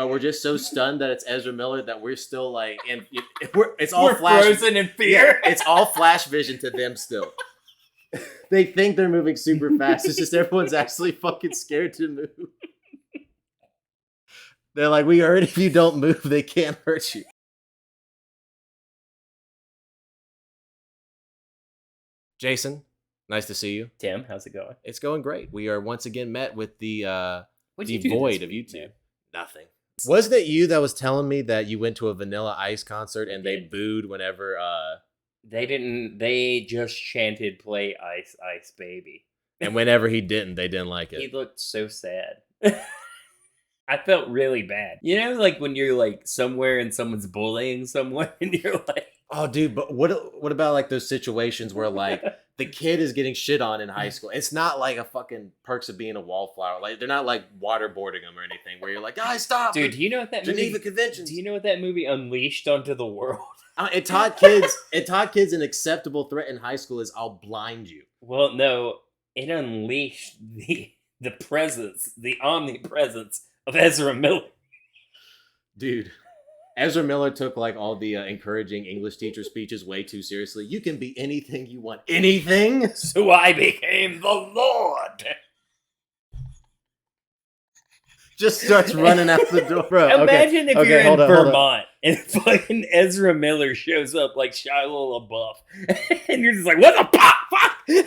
but we're just so stunned that it's Ezra Miller that we're still like, and it's all We're flash. frozen in fear. Yeah, it's all flash vision to them still. They think they're moving super fast. It's just everyone's actually fucking scared to move. They're like, we heard if you don't move, they can't hurt you. Jason, nice to see you. Tim, how's it going? It's going great. We are once again met with the What'd you do void this of week, YouTube. man? Nothing. Wasn't it you that was telling me that you went to a Vanilla Ice concert and they booed whenever They didn't. They just chanted "Play Ice, Ice, Baby," and whenever he didn't, they didn't like He it. looked so sad. I felt really bad. You know, like when you're like somewhere and someone's bullying someone, and you're like, Oh, dude, but what about like those situations where like the kid is getting shit on in high school? It's not like a fucking Perks of Being a Wallflower. Like they're not like waterboarding them or anything. Where you're like, guys, stop, dude, do you know what that Geneva movie? Conventions. Do you know what that movie unleashed onto the world? It taught kids an acceptable threat in high school is I'll blind you. Well, no, it unleashed the presence, the omnipresence of Ezra Miller. Dude, Ezra Miller took like all the encouraging English teacher speeches way too seriously. You can be anything you want. Anything? So I became the Lord. Just starts running out the door. Bro, Imagine if you're in hold on. Vermont and fucking Ezra Miller shows up like Shia LaBeouf, and you're just like, what the fuck?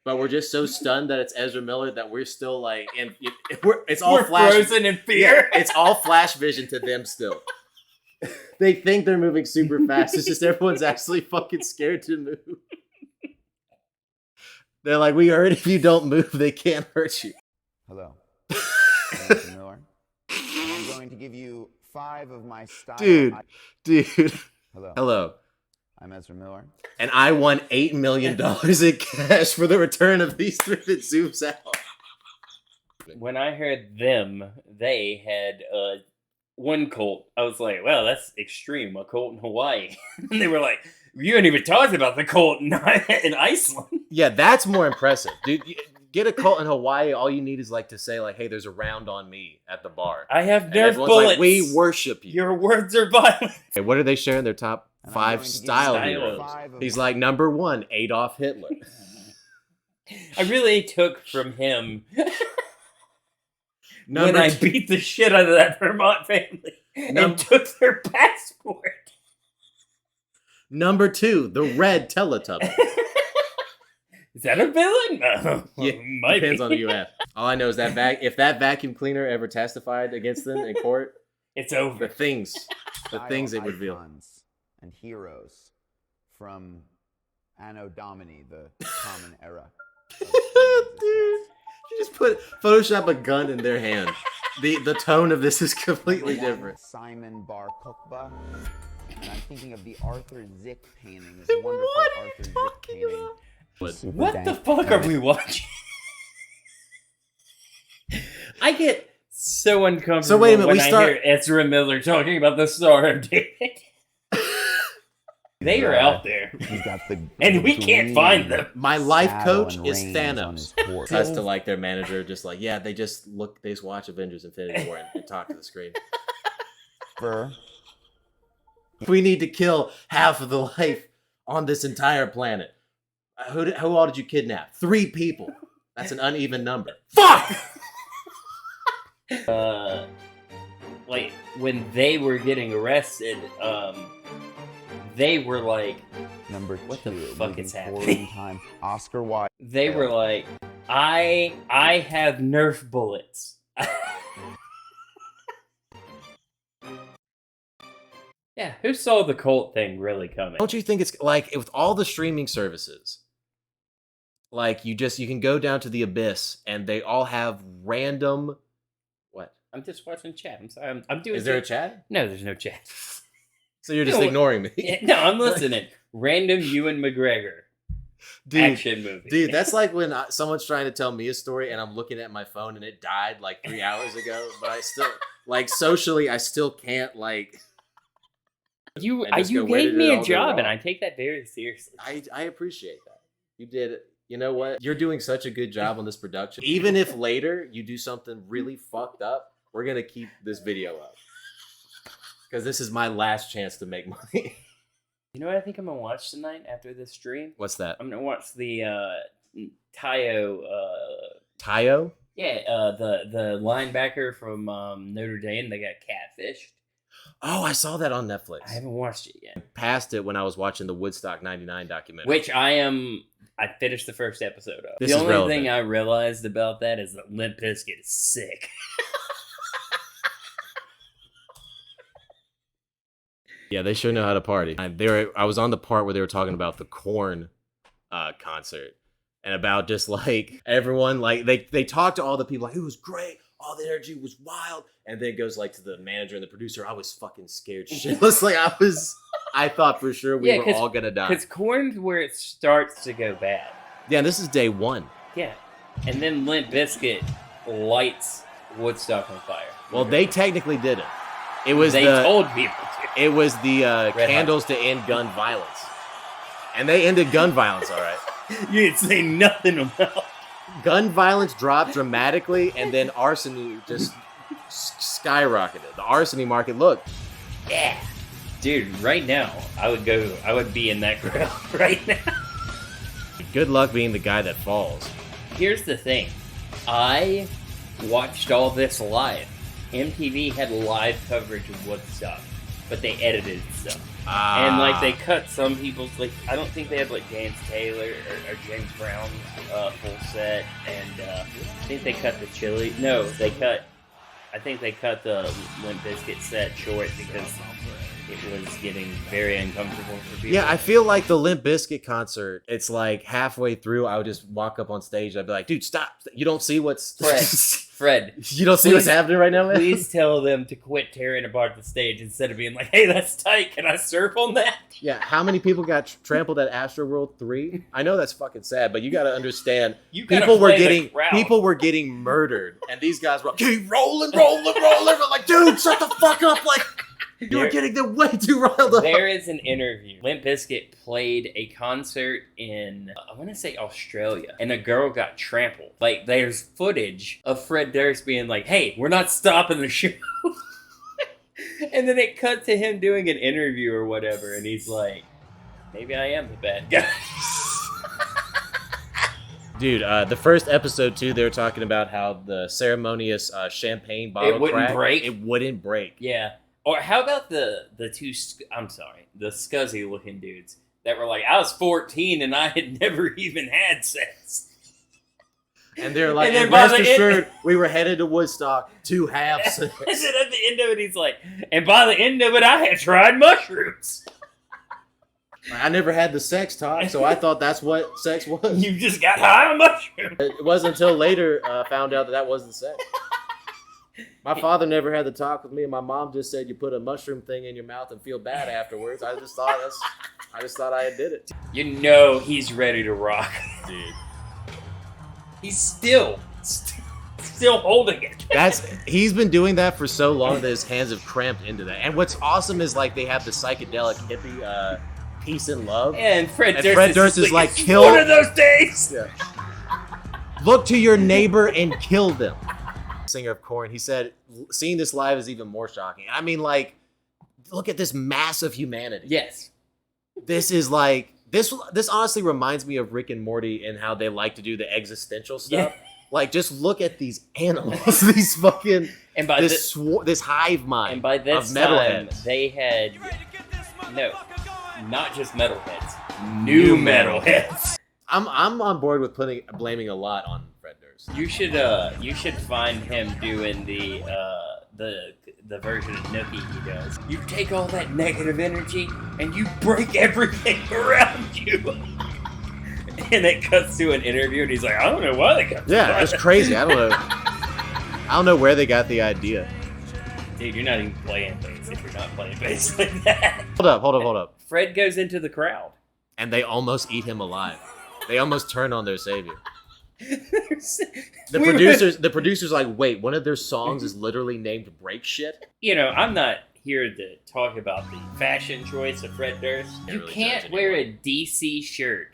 But we're just so stunned that it's Ezra Miller that we're still like, and it's all flash. Frozen in fear. Yeah, it's all flash vision to them still. They think they're moving super fast. It's just everyone's actually fucking scared to move. They're like, we heard if you don't move, they can't hurt you. Hello. I'm Ezra Miller. And I'm going to give you 5 of my style. Dude. Hello. Hello. I'm Ezra Miller. And I won $8 million in cash for the return of these thrifted zooms out. When I heard they had one cult. I was like, well, that's extreme. A cult in Hawaii. And they were like, you ain't even talked about the cult in Iceland. Yeah, that's more impressive. Dude, get a cult in Hawaii. All you need is like to say like, hey, there's a round on me at the bar. I have And Nerf everyone's bullets. like, we worship you. Your words are violent. Okay, what are they sharing their top And I'm 5 going to give you style style heroes? 5 of He's my- like, number 1, Adolf Hitler. I really took from him when Number I 2, beat the shit out of that Vermont family and took their passport. number 2, the red Teletubby. Is that a villain? No. Yeah, Might depends be. on who you ask. All I know is that if that vacuum cleaner ever testified against them in court, It's the over. things style it would reveal. icons and heroes from Anno Domini, the common era. of human Dude, you just Photoshop a gun in their hand. The tone of this is completely existence. different. Simon Bar Kokhba. And I'm thinking of the Arthur Zick painting. This wonderful What are you Arthur Zick talking painting. about? Super What the dank. fuck are we watching? I get so uncomfortable So wait a minute, when we I start- hear Ezra Miller talking about the Star of David. They are out there. He's got the And we can't find them. My life saddle coach and is reins Thanos. on his horse. Has to like their manager, just like, yeah, they just watch Avengers Infinity War and talk to the screen. Fur. We need to kill half of the life on this entire planet. Who all did you kidnap? 3 people. That's an uneven number. Fuck! Like when they were getting arrested, they were like, Number 2. What the fuck is moving happening? forward in time. Oscar Wilde. they were like, I have Nerf bullets. Yeah, who saw the cult thing really coming? Don't you think it's like with all the streaming services, like you can go down to the abyss and they all have random what? I'm just watching chat. I'm sorry. I'm doing. Is there a chat? No, there's no chat. So you're just No. ignoring me. Yeah, no, I'm listening. Random Ewan McGregor action movie. Dude, that's like when someone's trying to tell me a story and I'm looking at my phone and it died like 3 hours ago, but I still like socially I still can't like. you and just go, where gave did me it a all go job, and wrong? I take that very seriously. I appreciate that. You did it. You know what? You're doing such a good job on this production. Even if later you do something really fucked up, we're gonna keep this video up because this is my last chance to make money. You know what I think I'm gonna watch tonight after this stream? What's that? I'm gonna watch the Tayo. Tayo? Yeah, the linebacker from Notre Dame. They got catfished. Oh, I saw that on Netflix. I haven't watched it yet. Passed it when I was watching the Woodstock '99 documentary. Which I finished the first episode of. This the is only relevant. thing I realized about that is that Limp Bizkit is sick. Yeah, they sure know how to party. I was on the part where they were talking about the Korn concert and about just like everyone, like they talked to all the people like it was great, all the energy was wild, and then it goes like to the manager and the producer. I was fucking scared shitless. Like I thought for sure we were all gonna die. Because Korn's where it starts to go bad. Yeah, this is day one. Yeah, and then Limp Bizkit lights Woodstock on fire. Well, they technically didn't. It was they told people to. It was the Red candles to end gun violence, and they ended gun violence. All right. You didn't say nothing about. Gun violence dropped dramatically, and then arsony just skyrocketed. The arsony market, look. Yeah. Dude, right now, I would be in that crowd right now. Good luck being the guy that falls. Here's the thing. I watched all this live. MTV had live coverage of Woodstock, but they edited stuff. And, like, they cut some people's, like, I don't think they had, like, James Taylor or James Brown's full set, and I think they cut the Chili. No, I think they cut the Limp Bizkit set short because it was getting very uncomfortable for people. Yeah, I feel like the Limp Bizkit concert, it's like halfway through, I would just walk up on stage, I'd be like, dude, stop. You don't see what's... Fred. You don't see what's happening right now, man? Please tell them to quit tearing apart the stage instead of being like, hey, that's tight. Can I surf on that? Yeah, how many people got trampled at Astroworld 3? I know that's fucking sad, but you got to understand, people were getting murdered, and these guys were like, keep rolling. We're like, dude, shut the fuck up. Like, you were getting them way too riled up. There is an interview. Limp Bizkit played a concert in, I want to say Australia, and a girl got trampled. Like, there's footage of Fred Durst being like, hey, we're not stopping the show. And then it cut to him doing an interview or whatever, and he's like, maybe I am the bad guy. Dude, the first episode, too, they were talking about how the ceremonious champagne bottle It wouldn't break? It wouldn't break. Yeah. Or how about the two, the scuzzy looking dudes that were like, I was 14 and I had never even had sex. And they're like, and rest assured, we were headed to Woodstock to have sex. And then at the end of it, he's like, and by the end of it, I had tried mushrooms. I never had the sex talk, so I thought that's what sex was. You just got high on mushrooms. It wasn't until later found out that wasn't sex. My father never had the talk with me, and my mom just said you put a mushroom thing in your mouth and feel bad afterwards. I just thought I did it. You know he's ready to rock, dude. He's still holding it. He's been doing that for so long that his hands have cramped into that. And what's awesome is like they have the psychedelic hippie peace and love. And Fred Durst is like, kill one of those days. Yeah. Look to your neighbor and kill them. Singer of Korn, he said, seeing this live is even more shocking. I mean, like, look at this mass of humanity. Yes. This is like, this honestly reminds me of Rick and Morty and how they like to do the existential stuff. Yeah. Like, just look at these animals, these fucking, and by this hive mind and by this of metalheads. They had, not just metalheads, new metalheads. I'm on board with blaming a lot on Fred Durst. You should find him doing the version of Nookie he does. You take all that negative energy and you break everything around you. And it cuts to an interview and he's like, I don't know why they got this. Yeah, it's crazy. I don't know where they got the idea. Dude, you're not even playing bass if you're not playing bass like that. Hold up. Fred goes into the crowd. And they almost eat him alive. They almost turn on their savior. The producers like, wait, one of their songs is literally named Break Shit? You know, I'm not here to talk about the fashion choice of Fred Durst. You can't wear a DC shirt,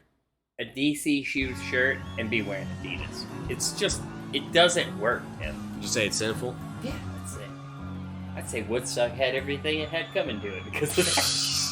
a DC Shoes shirt, and be wearing Adidas. It's just, it doesn't work, man. Did you say it's sinful? Yeah, I'd say Woodstock had everything it had coming to it because of that.